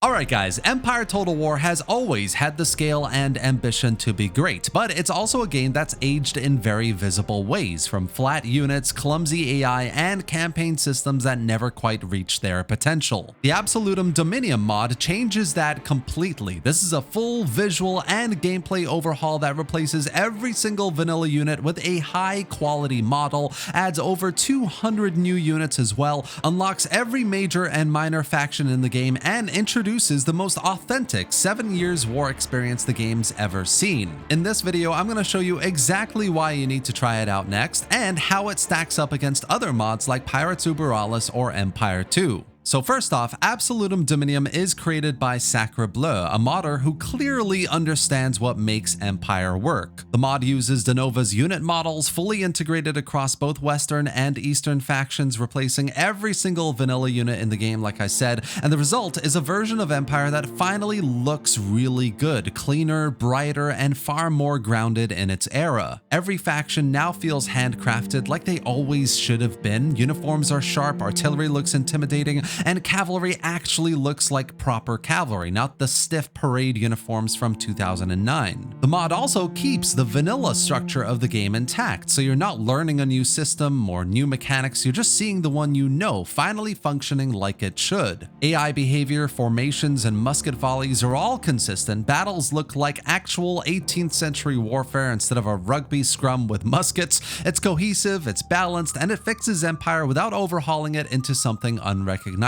Alright guys, Empire Total War has always had the scale and ambition to be great, but it's also a game that's aged in very visible ways, from flat units, clumsy AI, and campaign systems that never quite reach their potential. The Absolutum Dominium mod changes that completely. This is a full visual and gameplay overhaul that replaces every single vanilla unit with a high quality model, adds over 200 new units as well, unlocks every major and minor faction in the game, and introduces the most authentic 7 years war experience the game's ever seen. In this video, I'm going to show you exactly why you need to try it out next, and how it stacks up against other mods like Pirates Uberalis or Empire 2. So first off, Absolutum Dominium is created by Sacre Bleu, a modder who clearly understands what makes Empire work. The mod uses Denova's unit models, fully integrated across both Western and Eastern factions, replacing every single vanilla unit in the game, like I said, and the result is a version of Empire that finally looks really good, cleaner, brighter, and far more grounded in its era. Every faction now feels handcrafted like they always should have been. Uniforms are sharp, artillery looks intimidating, and cavalry actually looks like proper cavalry, not the stiff parade uniforms from 2009. The mod also keeps the vanilla structure of the game intact, so you're not learning a new system or new mechanics, you're just seeing the one you know finally functioning like it should. AI behavior, formations, and musket volleys are all consistent. Battles look like actual 18th century warfare instead of a rugby scrum with muskets. It's cohesive, it's balanced, and it fixes Empire without overhauling it into something unrecognizable.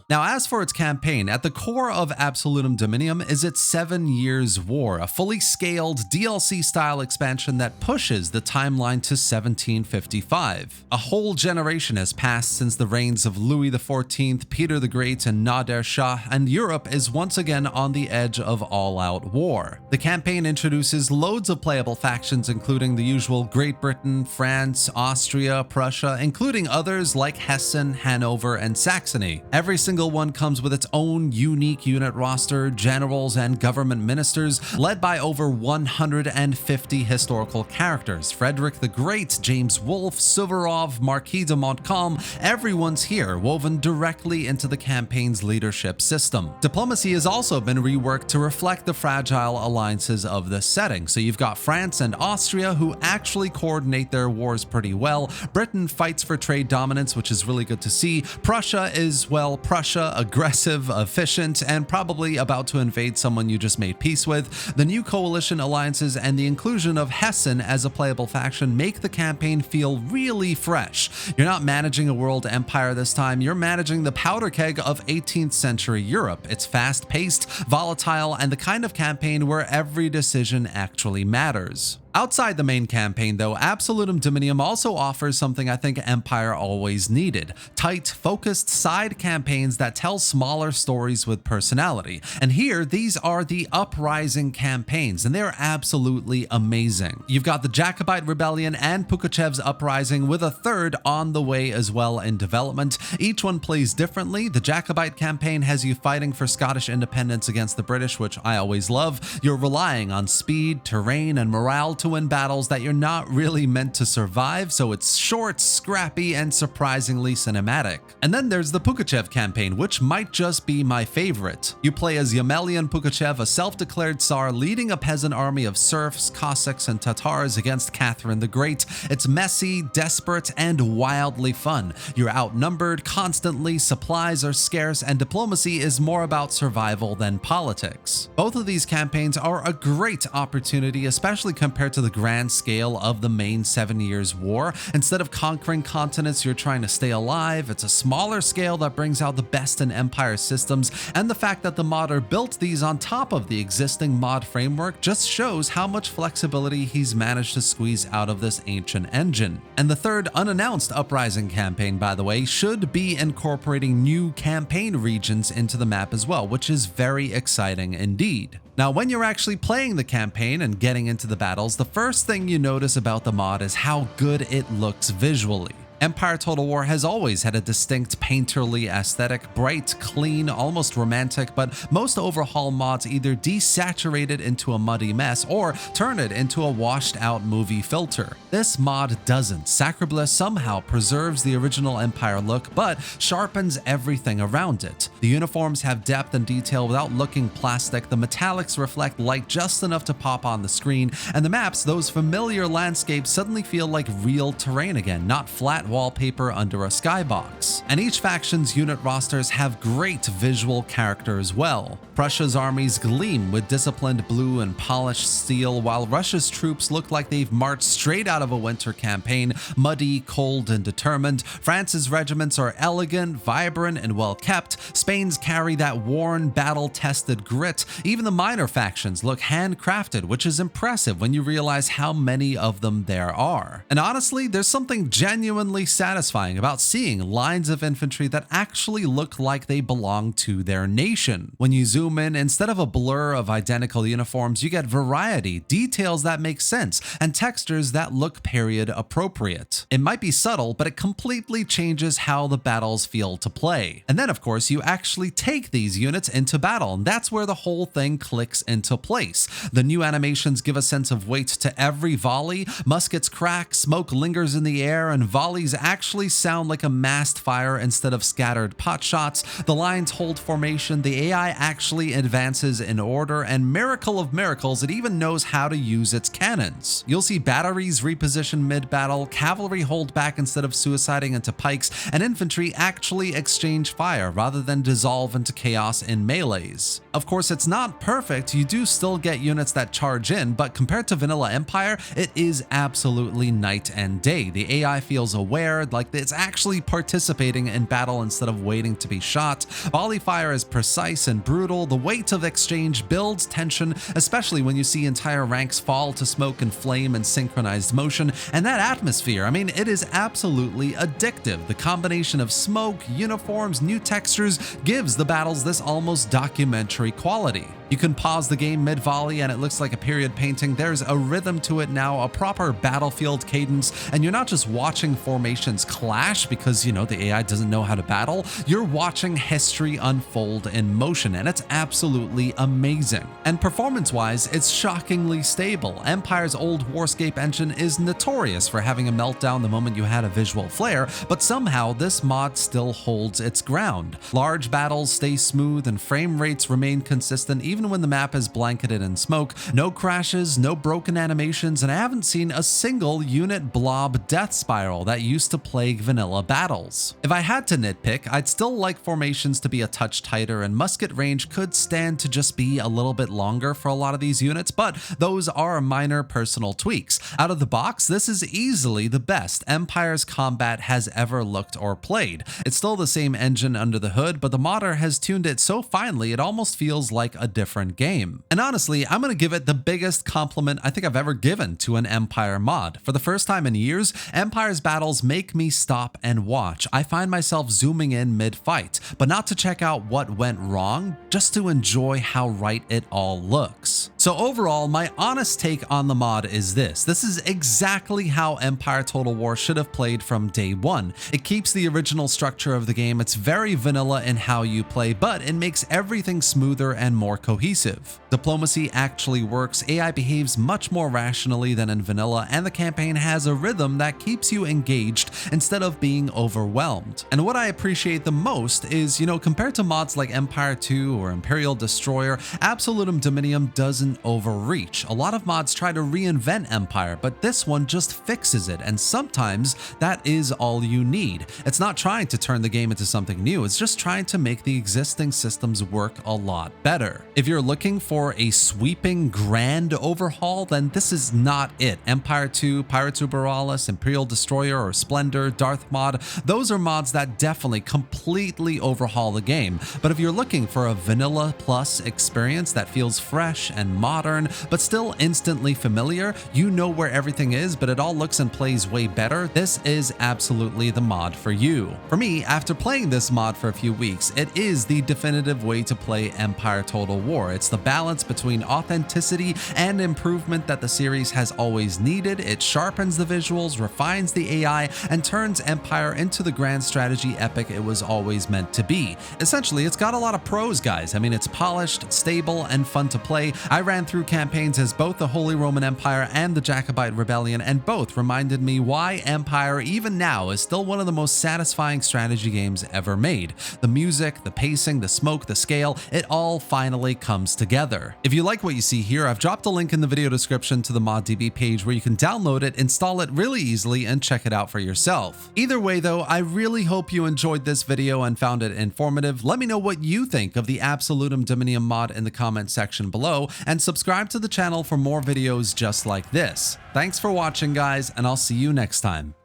Now, as for its campaign, at the core of Absolutum Dominium is its 7 Years War, a fully scaled DLC-style expansion that pushes the timeline to 1755. A whole generation has passed since the reigns of Louis XIV, Peter the Great, and Nader Shah, and Europe is once again on the edge of all-out war. The campaign introduces loads of playable factions, including the usual Great Britain, France, Austria, Prussia, including others like Hessen, Hanover, and Saxony. Every single one comes with its own unique unit roster, generals, and government ministers, led by over 150 historical characters. Frederick the Great, James Wolfe, Suvorov, Marquis de Montcalm, everyone's here, woven directly into the campaign's leadership system. Diplomacy has also been reworked to reflect the fragile alliances of the setting. So you've got France and Austria, who actually coordinate their wars pretty well. Britain fights for trade dominance, which is really good to see. Prussia is, well, Prussia, aggressive, efficient, and probably about to invade someone you just made peace with. The new coalition alliances and the inclusion of Hessen as a playable faction make the campaign feel really fresh. You're not managing a world empire this time, you're managing the powder keg of 18th century Europe. It's fast-paced, volatile, and the kind of campaign where every decision actually matters. Outside the main campaign though, Absolutum Dominium also offers something I think Empire always needed: tight, focused side campaigns that tell smaller stories with personality. And here, these are the Uprising campaigns, and they're absolutely amazing. You've got the Jacobite Rebellion and Pukachev's Uprising, with a third on the way as well in development. Each one plays differently. The Jacobite campaign has you fighting for Scottish independence against the British, which I always love. You're relying on speed, terrain, and morale to win battles that you're not really meant to survive, so it's short, scrappy, and surprisingly cinematic. And then there's the Pugachev campaign, which might just be my favorite. You play as Yamelian Pugachev, a self-declared Tsar leading a peasant army of serfs, Cossacks, and Tatars against Catherine the Great. It's messy, desperate, and wildly fun. You're outnumbered constantly, supplies are scarce, and diplomacy is more about survival than politics. Both of these campaigns are a great opportunity, especially compared to the grand scale of the main 7 Years War. Instead of conquering continents, you're trying to stay alive. It's a smaller scale that brings out the best in Empire systems, and the fact that the modder built these on top of the existing mod framework just shows how much flexibility he's managed to squeeze out of this ancient engine. And the third unannounced Uprising campaign, by the way, should be incorporating new campaign regions into the map as well, which is very exciting indeed. Now, when you're actually playing the campaign and getting into the battles, the first thing you notice about the mod is how good it looks visually. Empire Total War has always had a distinct painterly aesthetic, bright, clean, almost romantic, but most overhaul mods either desaturate it into a muddy mess or turn it into a washed out movie filter. This mod doesn't. Sacrebleu somehow preserves the original Empire look, but sharpens everything around it. The uniforms have depth and detail without looking plastic, the metallics reflect light just enough to pop on the screen, and the maps, those familiar landscapes, suddenly feel like real terrain again, not flat wallpaper under a skybox. And each faction's unit rosters have great visual character as well. Prussia's armies gleam with disciplined blue and polished steel, while Russia's troops look like they've marched straight out of a winter campaign, muddy, cold, and determined. France's regiments are elegant, vibrant, and well kept. Spain's carry that worn, battle-tested grit. Even the minor factions look handcrafted, which is impressive when you realize how many of them there are. And honestly, there's something genuinely satisfying about seeing lines of infantry that actually look like they belong to their nation. When you zoom in, instead of a blur of identical uniforms, you get variety, details that make sense, and textures that look period appropriate. It might be subtle, but it completely changes how the battles feel to play. And then of course you actually take these units into battle, and that's where the whole thing clicks into place. The new animations give a sense of weight to every volley, muskets crack, smoke lingers in the air, and volleys actually sound like a massed fire instead of scattered pot shots. The lines hold formation, the AI actually advances in order, and miracle of miracles, it even knows how to use its cannons. You'll see batteries reposition mid-battle, cavalry hold back instead of suiciding into pikes, and infantry actually exchange fire rather than dissolve into chaos in melees. Of course, it's not perfect, you do still get units that charge in, but compared to vanilla Empire, it is absolutely night and day. The AI feels aware, like it's actually participating in battle instead of waiting to be shot. Volley fire is precise and brutal. The weight of exchange builds tension, especially when you see entire ranks fall to smoke and flame in synchronized motion. And that atmosphere, I mean, it is absolutely addictive. The combination of smoke, uniforms, new textures gives the battles this almost documentary quality. You can pause the game mid-volley and it looks like a period painting. There's a rhythm to it now, a proper battlefield cadence, and you're not just watching formations clash because, you know, the AI doesn't know how to battle. You're watching history unfold in motion, and it's absolutely amazing. And performance-wise, it's shockingly stable. Empire's old Warscape engine is notorious for having a meltdown the moment you had a visual flare, but somehow this mod still holds its ground. Large battles stay smooth and frame rates remain consistent even when the map is blanketed in smoke. No crashes, no broken animations, and I haven't seen a single unit blob death spiral that used to plague vanilla battles. If I had to nitpick, I'd still like formations to be a touch tighter, and musket range could stand to just be a little bit longer for a lot of these units, but those are minor personal tweaks. Out of the box, this is easily the best Empire's combat has ever looked or played. It's still the same engine under the hood, but the modder has tuned it so finely it almost feels like a different game. And honestly, I'm gonna give it the biggest compliment I think I've ever given to an Empire mod. For the first time in years, Empire's battles make me stop and watch. I find myself zooming in mid-fight, but not to check out what went wrong, just to enjoy how right it all looks. So overall, my honest take on the mod is this. This is exactly how Empire Total War should have played from day one. It keeps the original structure of the game, it's very vanilla in how you play, but it makes everything smoother and more cohesive. Diplomacy actually works, AI behaves much more rationally than in vanilla, and the campaign has a rhythm that keeps you engaged instead of being overwhelmed. And what I appreciate the most is, you know, compared to mods like Empire 2 or Imperial Destroyer, Absolutum Dominium doesn't overreach. A lot of mods try to reinvent Empire, but this one just fixes it, and sometimes that is all you need. It's not trying to turn the game into something new, it's just trying to make the existing systems work a lot better. If you're looking for a sweeping grand overhaul, then this is not it. Empire 2, Pirates of Borealis, Imperial Destroyer, or Splendor, Darth Mod, those are mods that definitely completely overhaul the game. But if you're looking for a vanilla plus experience that feels fresh and modern, but still instantly familiar. You know where everything is, but it all looks and plays way better. This is absolutely the mod for you. For me, after playing this mod for a few weeks, it is the definitive way to play Empire Total War. It's the balance between authenticity and improvement that the series has always needed. It sharpens the visuals, refines the AI, and turns Empire into the grand strategy epic it was always meant to be. Essentially, it's got a lot of pros, guys. I mean, it's polished, stable, and fun to play. I ran through campaigns as both the Holy Roman Empire and the Jacobite Rebellion, and both reminded me why Empire, even now, is still one of the most satisfying strategy games ever made. The music, the pacing, the smoke, the scale, it all finally comes together. If you like what you see here, I've dropped a link in the video description to the ModDB page where you can download it, install it really easily, and check it out for yourself. Either way though, I really hope you enjoyed this video and found it informative. Let me know what you think of the Absolutum Dominium mod in the comment section below, and subscribe to the channel for more videos just like this. Thanks for watching, guys, and I'll see you next time.